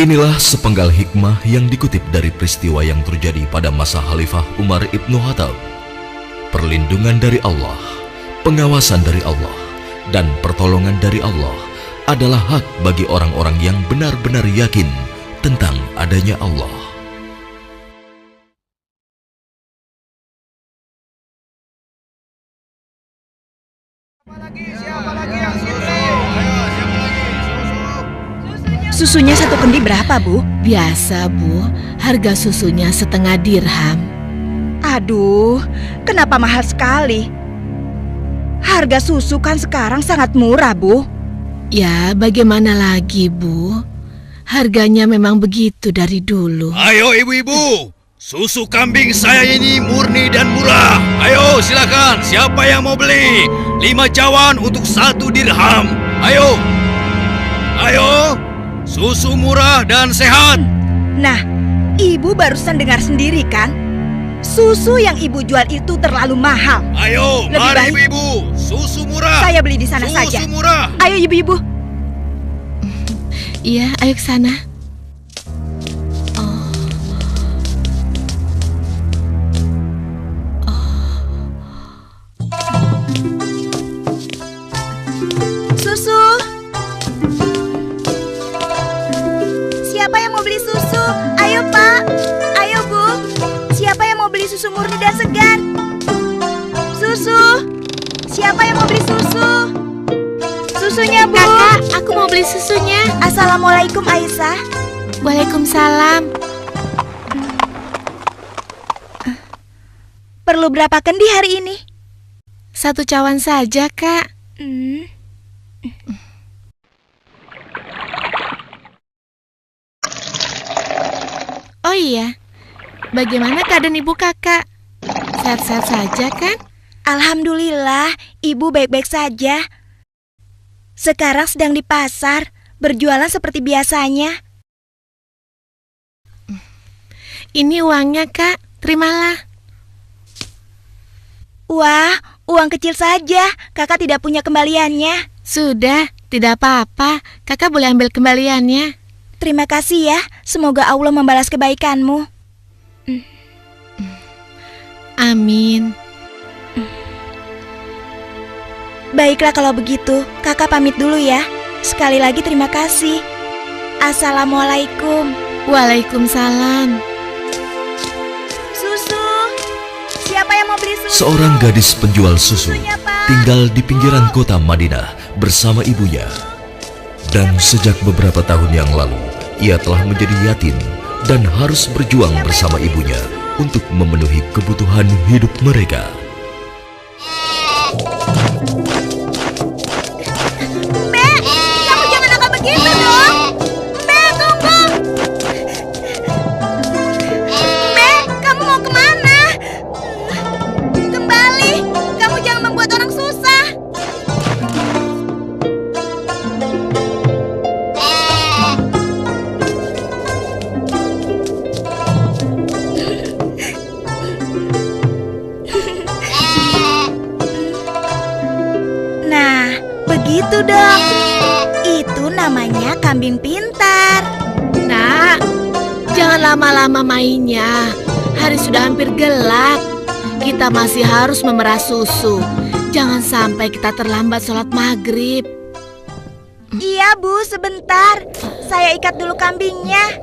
Inilah sepenggal hikmah yang dikutip dari peristiwa yang terjadi pada masa Khalifah Umar ibn Khattab. Perlindungan dari Allah, pengawasan dari Allah, dan pertolongan dari Allah adalah hak bagi orang-orang yang benar-benar yakin tentang adanya Allah. Susunya satu kendi berapa, Bu? Biasa, Bu. Harga susunya setengah dirham. Aduh, kenapa mahal sekali? Harga susu kan sekarang sangat murah, Bu. Ya, bagaimana lagi, Bu? Harganya memang begitu dari dulu. Ayo ibu-ibu, susu kambing saya ini murni dan murah. Ayo silakan, siapa yang mau beli? 5 cawan untuk 1 dirham. Ayo, ayo, susu murah dan sehat. Nah, Ibu barusan dengar sendiri kan? Susu yang Ibu jual itu terlalu mahal. Ayo, Lebih mari baik ibu-ibu, susu murah. saya beli di sana Susu saja. murah. Ayo ibu-ibu. Iya, ayo ke sana. Susu. Siapa yang mau beli susu? Ayo Pak. Ayo Bu. Siapa yang mau beli susu murni dan segar? Susu. Siapa yang mau beli susu? Susunya Bu. Kakak, aku mau beli susunya. Assalamualaikum Aisyah. Waalaikumsalam. Perlu berapa kendi hari ini? 1 cawan saja, Kak. Oh iya, bagaimana keadaan ibu kakak? Sehat-sehat saja kan? Alhamdulillah, Ibu baik-baik saja. Sekarang sedang di pasar, berjualan seperti biasanya. Ini uangnya, Kak. Terimalah. Wah, uang kecil saja. Kakak tidak punya kembaliannya. Sudah, tidak apa-apa. Kakak boleh ambil kembaliannya. Terima kasih ya. Semoga Allah membalas kebaikanmu. Amin. Baiklah kalau begitu, kakak pamit dulu ya. Sekali lagi terima kasih. Assalamualaikum. Waalaikumsalam. Susu. Siapa yang mau beli susu? Seorang gadis penjual susu Susunya, Pak. tinggal di pinggiran kota Madinah bersama ibunya. Dan sejak beberapa tahun yang lalu, ia telah menjadi yatim dan harus berjuang bersama ibunya untuk memenuhi kebutuhan hidup mereka. Mbak, kamu jangan nakal begitu dong. Mbak, tunggu. Mbak, kamu mau kemana? Kembali, kamu jangan membuat orang susah. Nah, begitu dong. Itu namanya kambing pintar. Nak, jangan lama-lama mainnya. Hari sudah hampir gelap. Kita masih harus memerah susu. Jangan sampai kita terlambat sholat maghrib. Iya, Bu, sebentar. Saya ikat dulu kambingnya.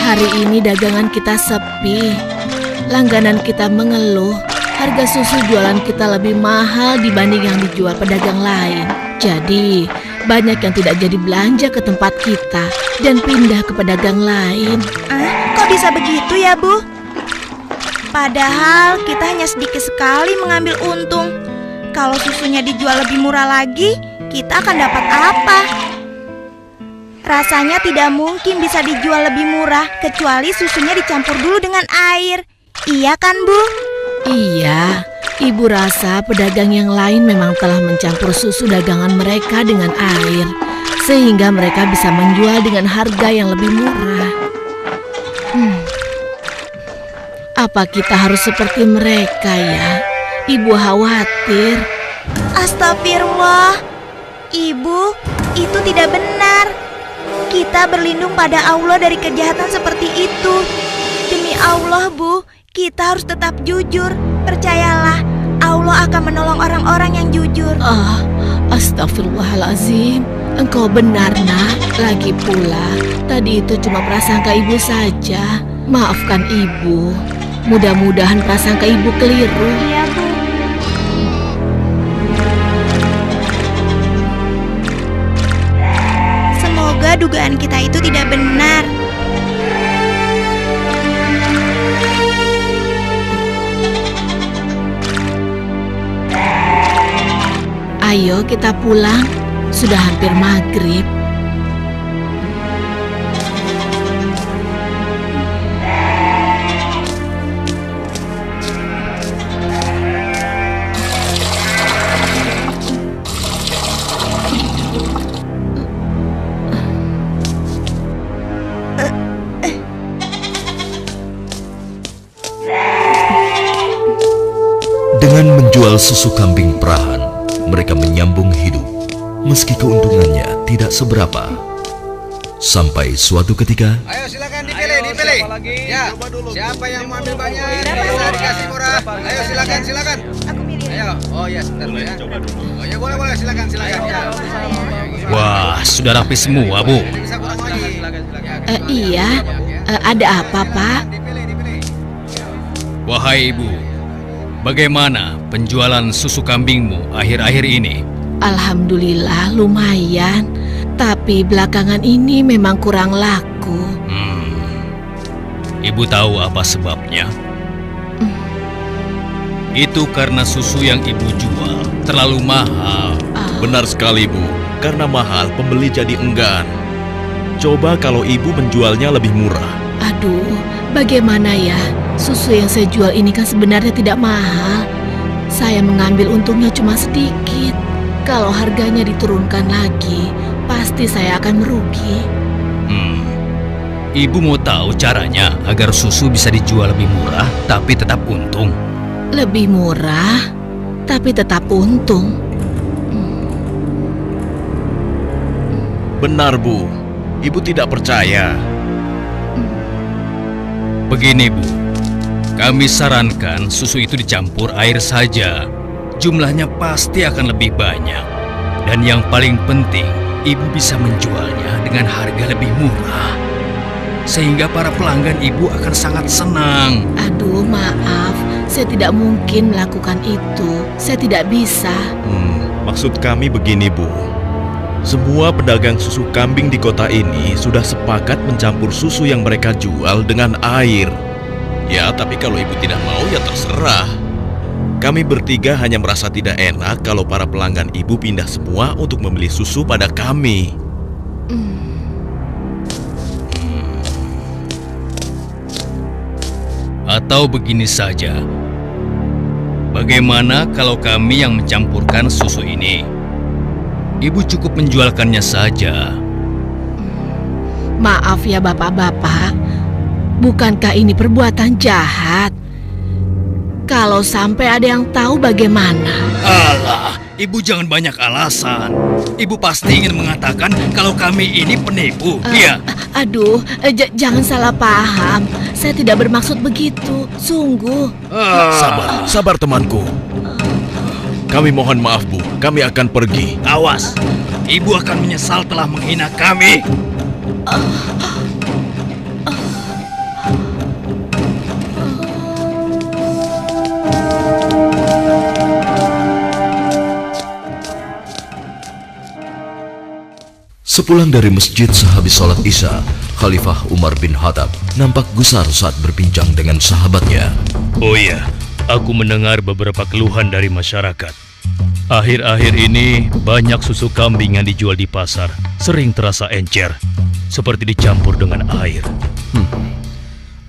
Hari ini dagangan kita sepi. Langganan kita mengeluh. Harga susu jualan kita lebih mahal dibanding yang dijual pedagang lain. Jadi, banyak yang tidak jadi belanja ke tempat kita dan pindah ke pedagang lain. Kok bisa begitu ya, Bu? Padahal kita hanya sedikit sekali mengambil untung. Kalau susunya dijual lebih murah lagi, kita akan dapat apa? Rasanya tidak mungkin bisa dijual lebih murah kecuali susunya dicampur dulu dengan air. Iya kan, Bu? Iya, Ibu rasa pedagang yang lain memang telah mencampur susu dagangan mereka dengan air, sehingga mereka bisa menjual dengan harga yang lebih murah. Apa kita harus seperti mereka ya? Ibu khawatir. Astagfirullah. Ibu, itu tidak benar. Kita berlindung pada Allah dari kejahatan seperti itu. Demi Allah, Bu, kita harus tetap jujur. Percayalah, Allah akan menolong orang-orang yang jujur. Astagfirullahalazim. Engkau benar, Nak. Lagi pula, tadi itu cuma prasangka ibu saja. Maafkan ibu. Mudah-mudahan prasangka ibu keliru. Iya, Bu. Semoga dugaan kita itu tidak benar. Ayo kita pulang. Sudah hampir maghrib. Dengan menjual susu kambing perahan, mereka menyambung hidup, meski keuntungannya tidak seberapa. Sampai suatu ketika, Ayo silakan dipilih. Ya, siapa yang mau ambil banyak bisa dikasih murah. Ayo silakan. Aku milih. Ayo, oh ya sebentar ya. Oh ya boleh silakan ya. Wah, sudah rapi semua, Bu. Bisa kurang lagi. Iya, ada apa, Pak? Dipilih. Wahai Ibu, bagaimana penjualan susu kambingmu akhir-akhir ini? Alhamdulillah lumayan, tapi belakangan ini memang kurang laku. Ibu tahu apa sebabnya? Itu karena susu yang ibu jual terlalu mahal. Benar sekali, Bu. Karena mahal, pembeli jadi enggan. Coba kalau ibu menjualnya lebih murah. Aduh, bagaimana ya? Susu yang saya jual ini kan sebenarnya tidak mahal. Saya mengambil untungnya cuma sedikit. Kalau harganya diturunkan lagi, pasti saya akan merugi. Ibu mau tahu caranya agar susu bisa dijual lebih murah tapi tetap untung? Lebih murah, tapi tetap untung. Benar, Bu. Ibu tidak percaya. Begini, Bu. Kami sarankan susu itu dicampur air saja. Jumlahnya pasti akan lebih banyak. Dan yang paling penting, ibu bisa menjualnya dengan harga lebih murah. Sehingga para pelanggan ibu akan sangat senang. Aduh, maaf. Saya tidak mungkin melakukan itu. Saya tidak bisa. Maksud kami begini, Bu. Semua pedagang susu kambing di kota ini sudah sepakat mencampur susu yang mereka jual dengan air. Ya, tapi kalau ibu tidak mau, ya terserah. Kami bertiga hanya merasa tidak enak kalau para pelanggan ibu pindah semua untuk membeli susu pada kami. Atau begini saja, bagaimana kalau kami yang mencampurkan susu ini? Ibu cukup menjualkannya saja. Maaf ya bapak-bapak, bukankah ini perbuatan jahat? Kalau sampai ada yang tahu bagaimana? Alah, ibu jangan banyak alasan. Ibu pasti ingin mengatakan kalau kami ini penipu, iya? Aduh, jangan salah paham. Saya tidak bermaksud begitu, sungguh. Sabar temanku. Kami mohon maaf, Bu. Kami akan pergi. Awas, ibu akan menyesal telah menghina kami. Sepulang dari masjid sehabis sholat Isya, Khalifah Umar bin Khattab nampak gusar saat berbincang dengan sahabatnya. Oh iya, aku mendengar beberapa keluhan dari masyarakat. Akhir-akhir ini banyak susu kambing yang dijual di pasar sering terasa encer, seperti dicampur dengan air.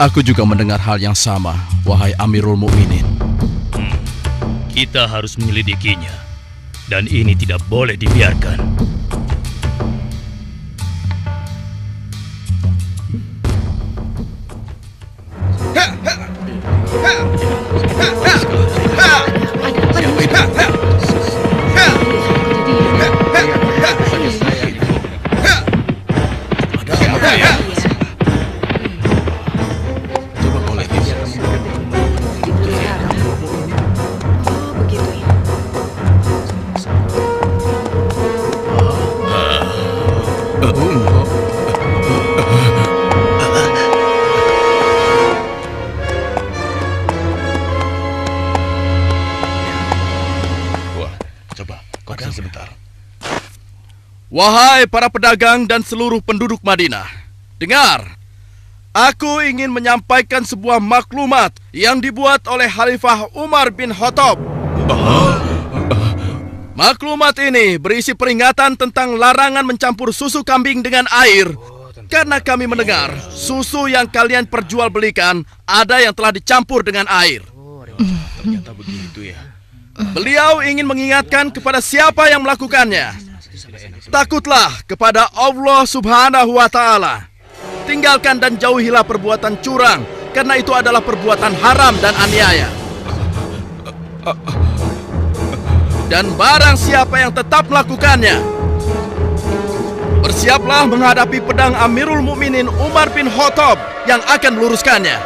Aku juga mendengar hal yang sama, wahai Amirul Mukminin. Kita harus menyelidikinya. Dan ini tidak boleh dibiarkan. Wahai para pedagang dan seluruh penduduk Madinah, dengar, aku ingin menyampaikan sebuah maklumat yang dibuat oleh Khalifah Umar bin Khattab. Maklumat ini berisi peringatan tentang larangan mencampur susu kambing dengan air. Karena kami mendengar susu yang kalian perjualbelikan ada yang telah dicampur dengan air. Ternyata begitu ya. Beliau ingin mengingatkan kepada siapa yang melakukannya. Takutlah kepada Allah Subhanahu wa Ta'ala. Tinggalkan dan jauhilah perbuatan curang, karena itu adalah perbuatan haram dan aniaya. Dan barang siapa yang tetap melakukannya, bersiaplah menghadapi pedang Amirul Mukminin Umar bin Khattab yang akan meluruskannya.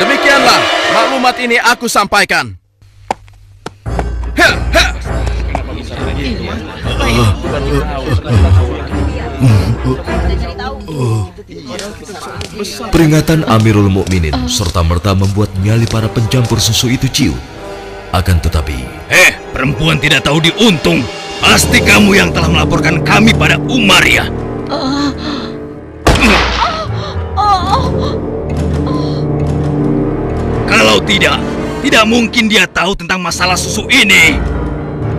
Demikianlah maklumat ini aku sampaikan. Peringatan Amirul Mukminin serta-merta membuat nyali para pencampur susu itu ciut. Akan tetapi, Perempuan tidak tahu diuntung. Pasti kamu yang telah melaporkan kami pada Umar ya. Kalau tidak mungkin dia tahu tentang masalah susu ini.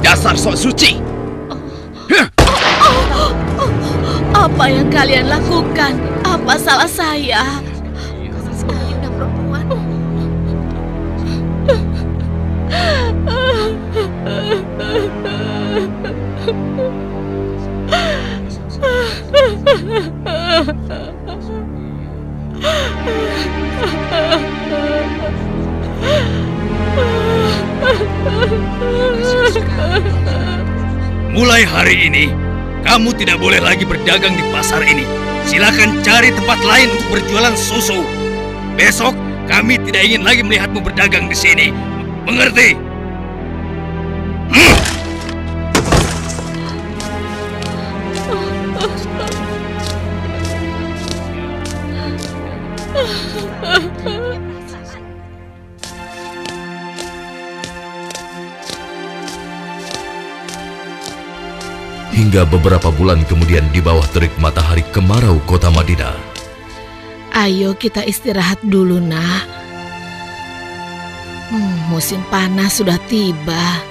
Dasar sok suci. Apa yang kalian lakukan? Apa salah saya? Mulai hari ini, kamu tidak boleh lagi berdagang di pasar ini. Silakan cari tempat lain untuk berjualan susu. Besok, kami tidak ingin lagi melihatmu berdagang di sini. Mengerti? hingga beberapa bulan kemudian di bawah terik matahari kemarau kota Madinah. Ayo kita istirahat dulu, nak. Musim panas sudah tiba.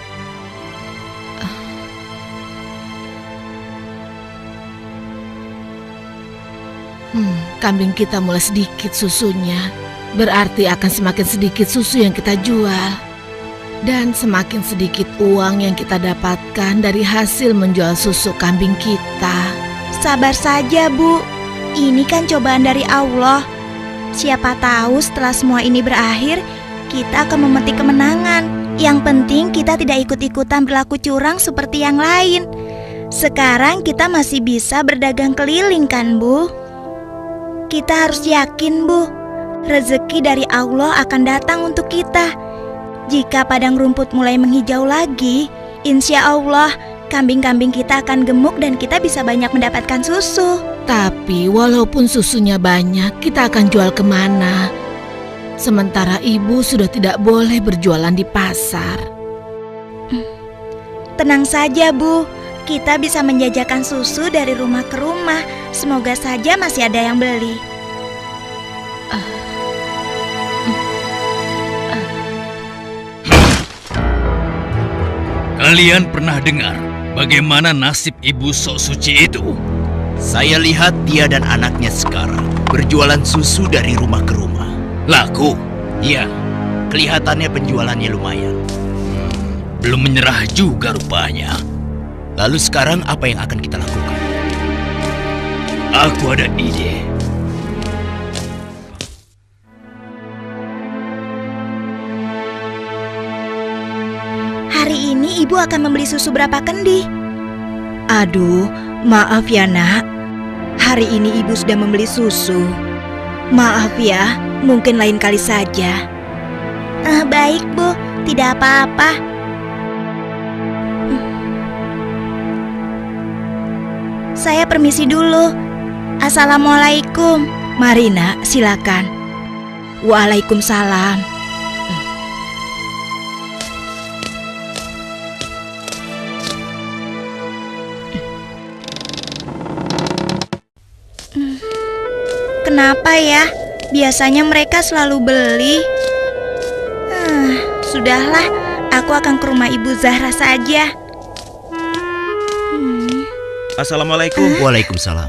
Kambing kita mulai sedikit susunya. Berarti akan semakin sedikit susu yang kita jual. Dan semakin sedikit uang yang kita dapatkan dari hasil menjual susu kambing kita. Sabar saja, Bu. Ini kan cobaan dari Allah. Siapa tahu setelah semua ini berakhir, kita akan memetik kemenangan. Yang penting kita tidak ikut-ikutan berlaku curang seperti yang lain. Sekarang kita masih bisa berdagang keliling kan, Bu? Kita harus yakin, Bu, rezeki dari Allah akan datang untuk kita. Jika padang rumput mulai menghijau lagi, insya Allah kambing-kambing kita akan gemuk dan kita bisa banyak mendapatkan susu. Tapi walaupun susunya banyak, kita akan jual kemana? Sementara ibu sudah tidak boleh berjualan di pasar. Tenang saja, Bu. Kita bisa menjajakan susu dari rumah ke rumah. Semoga saja masih ada yang beli. Kalian pernah dengar bagaimana nasib ibu sok suci itu? Saya lihat dia dan anaknya sekarang berjualan susu dari rumah ke rumah. Laku? Iya, kelihatannya penjualannya lumayan. Belum menyerah juga rupanya. Lalu sekarang apa yang akan kita lakukan? Aku ada ide. Hari ini ibu akan membeli susu berapa kendi? Aduh, maaf ya nak. Hari ini ibu sudah membeli susu. Maaf ya, mungkin lain kali saja. Baik bu, tidak apa-apa. Saya permisi dulu. Assalamualaikum. Mari nak, silakan. Waalaikumsalam. Kenapa ya? Biasanya mereka selalu beli. Sudahlah, aku akan ke rumah Ibu Zahra saja. Assalamualaikum. Waalaikumsalam.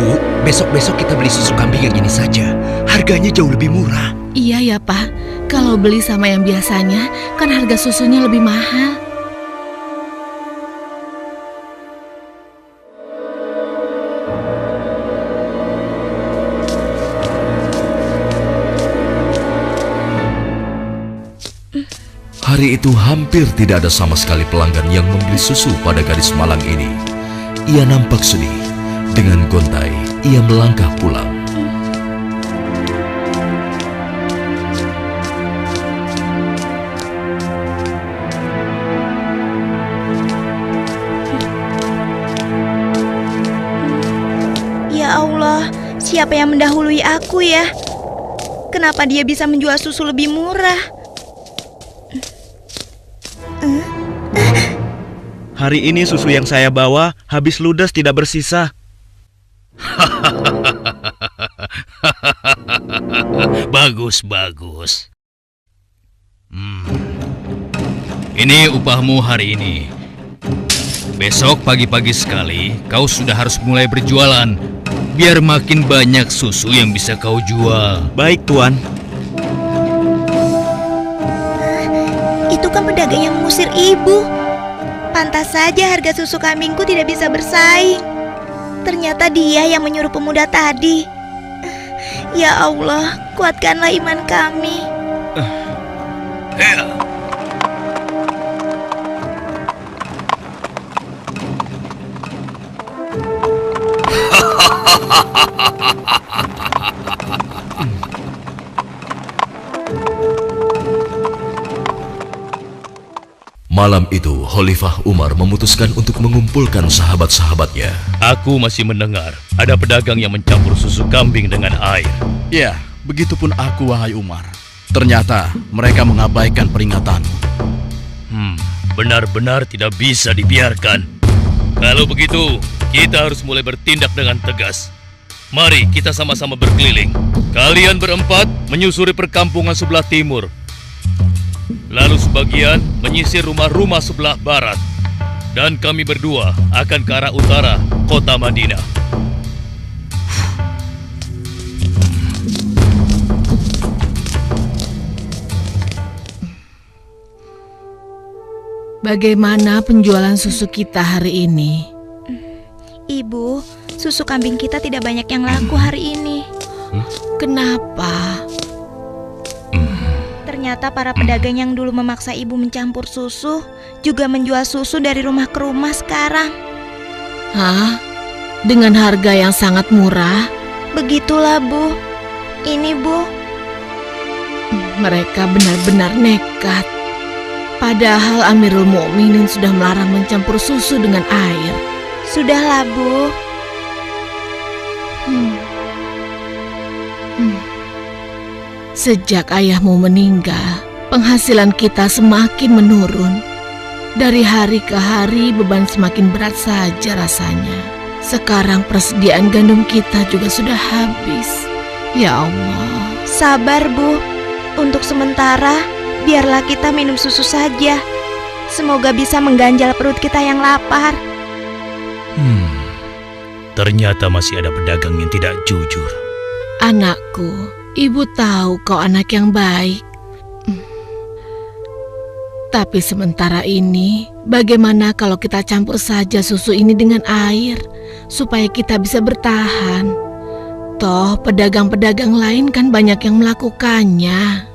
Bu, besok-besok kita beli susu kambing yang ini saja. Harganya jauh lebih murah. Iya ya Pak, kalau beli sama yang biasanya kan harga susunya lebih mahal. Hari itu hampir tidak ada sama sekali pelanggan yang membeli susu pada gadis malang ini. Ia nampak sedih. Dengan gontai, ia melangkah pulang. Ya Allah, siapa yang mendahului aku ya? Kenapa dia bisa menjual susu lebih murah? Hari ini susu yang saya bawa habis ludes tidak bersisa. Bagus, bagus. Ini upahmu hari ini. Besok pagi-pagi sekali kau sudah harus mulai berjualan, biar makin banyak susu yang bisa kau jual. Baik, Tuan. Itu kan pedagang yang mengusir ibu. Pantas saja harga susu kambingku tidak bisa bersaing. Ternyata dia yang menyuruh pemuda tadi. Ya Allah, kuatkanlah iman kami. Malam itu, Khalifah Umar memutuskan untuk mengumpulkan sahabat-sahabatnya. Aku masih mendengar ada pedagang yang mencampur susu kambing dengan air. Ya, begitupun aku, wahai Umar. Ternyata mereka mengabaikan peringatan. Benar-benar tidak bisa dibiarkan. Kalau begitu, kita harus mulai bertindak dengan tegas. Mari kita sama-sama berkeliling. Kalian berempat menyusuri perkampungan sebelah timur. Lalu sebagian menyisir rumah-rumah sebelah barat. Dan kami berdua akan ke arah utara, kota Madinah. Bagaimana penjualan susu kita hari ini? Ibu, susu kambing kita tidak banyak yang laku hari ini. Kenapa? Ternyata para pedagang yang dulu memaksa ibu mencampur susu juga menjual susu dari rumah ke rumah sekarang. Hah? Dengan harga yang sangat murah? Begitulah, Bu. Ini, Bu. Mereka benar-benar nekat. Padahal Amirul Mukminin sudah melarang mencampur susu dengan air. Sudahlah, Bu. Sejak ayahmu meninggal, penghasilan kita semakin menurun. Dari hari ke hari beban semakin berat saja rasanya. Sekarang persediaan gandum kita juga sudah habis. Ya Allah. Sabar, Bu. Untuk sementara, biarlah kita minum susu saja. Semoga bisa mengganjal perut kita yang lapar. Ternyata masih ada pedagang yang tidak jujur. Anakku, ibu tahu kau anak yang baik. Tapi sementara ini, bagaimana kalau kita campur saja susu ini dengan air, supaya kita bisa bertahan? Toh, pedagang-pedagang lain kan banyak yang melakukannya.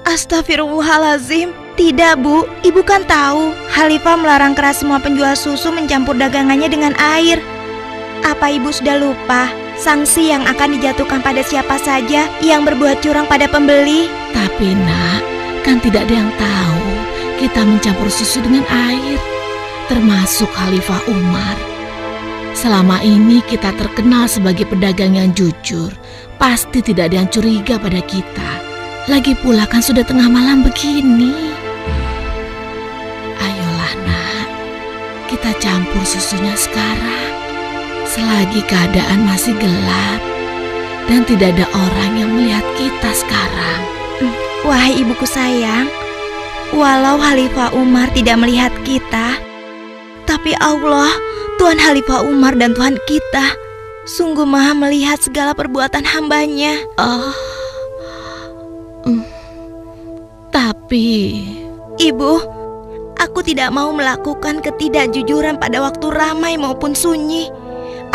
Astagfirullahalazim. Tidak, Bu. Ibu kan tahu, Khalifah melarang keras semua penjual susu mencampur dagangannya dengan air. Apa ibu sudah lupa sanksi yang akan dijatuhkan pada siapa saja yang berbuat curang pada pembeli? Tapi nak, kan tidak ada yang tahu kita mencampur susu dengan air, termasuk Khalifah Umar. Selama ini kita terkenal sebagai pedagang yang jujur. Pasti tidak ada yang curiga pada kita. Lagi pula kan sudah tengah malam begini. Ayolah nak, kita campur susunya sekarang. Selagi keadaan masih gelap dan tidak ada orang yang melihat kita sekarang. Wahai ibuku sayang, walau Khalifah Umar tidak melihat kita, tapi Allah, Tuhan Khalifah Umar dan Tuhan kita, sungguh maha melihat segala perbuatan hambanya. Tapi Ibu, aku tidak mau melakukan ketidakjujuran pada waktu ramai maupun sunyi.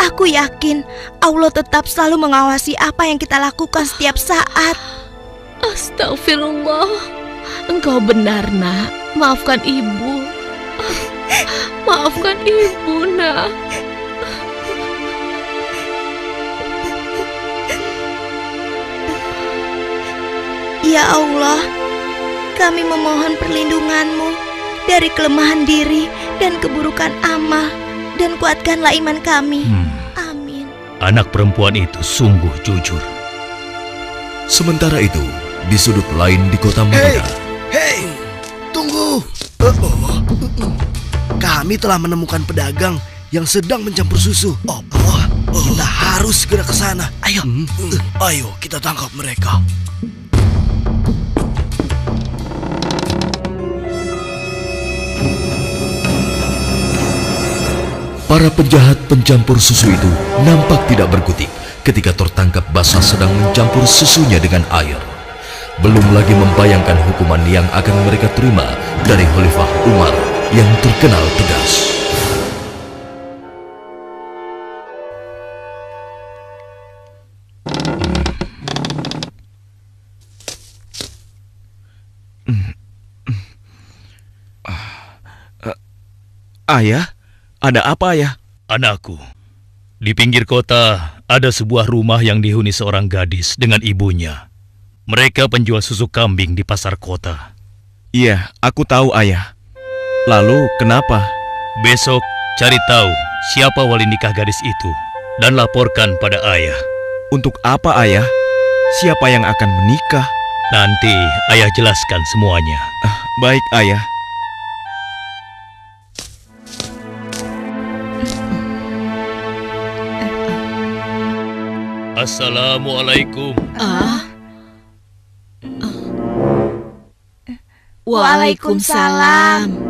Aku yakin Allah tetap selalu mengawasi apa yang kita lakukan setiap saat. Astagfirullah, engkau benar nak. Maafkan ibu. Maafkan ibu nak. Ya Allah, kami memohon perlindungan-Mu dari kelemahan diri dan keburukan amal, dan kuatkanlah iman kami. Amin. Anak perempuan itu sungguh jujur. Sementara itu, di sudut lain di kota Madinah. Hei, tunggu. Kami telah menemukan pedagang yang sedang mencampur susu. Kita harus segera ke sana. Ayo kita tangkap mereka. Para penjahat pencampur susu itu nampak tidak berkutik ketika tertangkap basah sedang mencampur susunya dengan air. Belum lagi membayangkan hukuman yang akan mereka terima dari Khalifah Umar yang terkenal tegas. Ayah? Ada apa ya? Anakku, di pinggir kota ada sebuah rumah yang dihuni seorang gadis dengan ibunya. Mereka penjual susu kambing di pasar kota. Iya, aku tahu ayah. Lalu kenapa? Besok cari tahu siapa wali nikah gadis itu dan laporkan pada ayah. Untuk apa ayah? Siapa yang akan menikah? Nanti ayah jelaskan semuanya. Baik ayah. Assalamualaikum. Waalaikumsalam.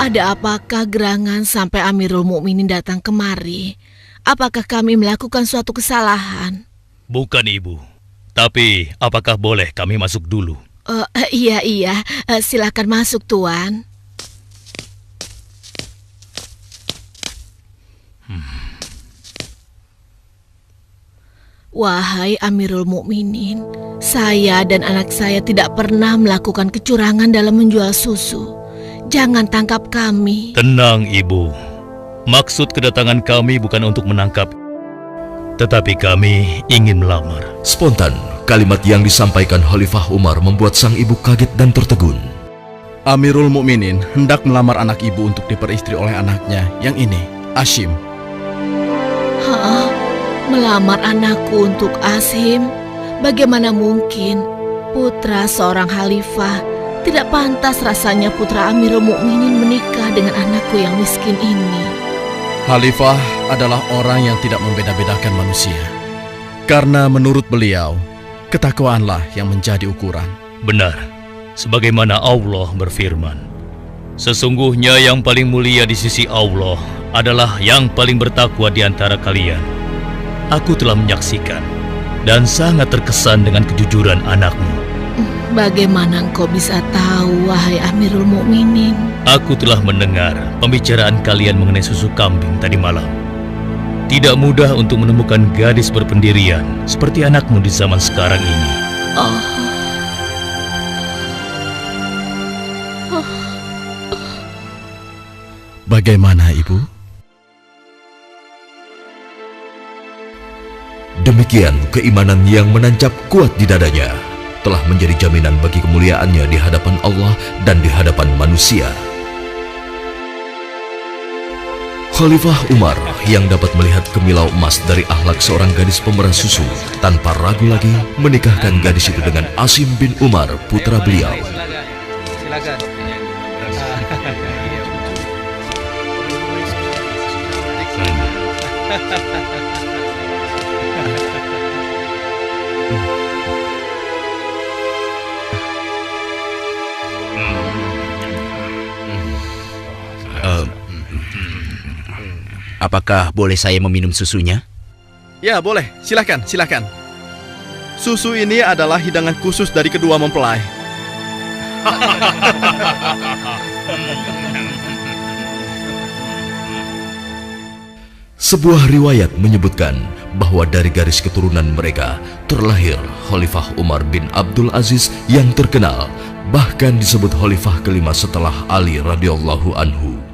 Ada apakah gerangan sampai Amirul Mukminin datang kemari? Apakah kami melakukan suatu kesalahan? Bukan ibu. Tapi apakah boleh kami masuk dulu? Iya, silakan masuk tuan. Wahai Amirul Mukminin, saya dan anak saya tidak pernah melakukan kecurangan dalam menjual susu. Jangan tangkap kami. Tenang ibu. Maksud kedatangan kami bukan untuk menangkap, tetapi kami ingin melamar. Spontan, kalimat yang disampaikan Khalifah Umar membuat sang ibu kaget dan tertegun. Amirul Mukminin hendak melamar anak ibu untuk diperistri oleh anaknya yang ini, Ashim. Melamar anakku untuk Ashim? Bagaimana mungkin? Putra seorang khalifah Tidak pantas rasanya putra Amirul Mukminin menikah dengan anakku yang miskin ini. Khalifah adalah orang yang tidak membeda-bedakan manusia. Karena menurut beliau, ketakwaanlah yang menjadi ukuran. Benar, sebagaimana Allah berfirman, sesungguhnya yang paling mulia di sisi Allah adalah yang paling bertakwa di antara kalian. Aku telah menyaksikan dan sangat terkesan dengan kejujuran anakmu. Bagaimana engkau bisa tahu, wahai Amirul Mukminin? Aku telah mendengar pembicaraan kalian mengenai susu kambing tadi malam. Tidak mudah untuk menemukan gadis berpendirian seperti anakmu di zaman sekarang ini. Bagaimana, Ibu? Demikian keimanan yang menancap kuat di dadanya telah menjadi jaminan bagi kemuliaannya di hadapan Allah dan di hadapan manusia. Khalifah Umar yang dapat melihat kemilau emas dari akhlak seorang gadis pemeras susu tanpa ragu lagi menikahkan gadis itu dengan Asim bin Umar, putra beliau. Silakan. Apakah boleh saya meminum susunya? Ya, boleh. Silakan, silakan. Susu ini adalah hidangan khusus dari kedua mempelai. Sebuah riwayat menyebutkan bahwa dari garis keturunan mereka terlahir Khalifah Umar bin Abdul Aziz yang terkenal, bahkan disebut khalifah kelima setelah Ali radhiyallahu anhu.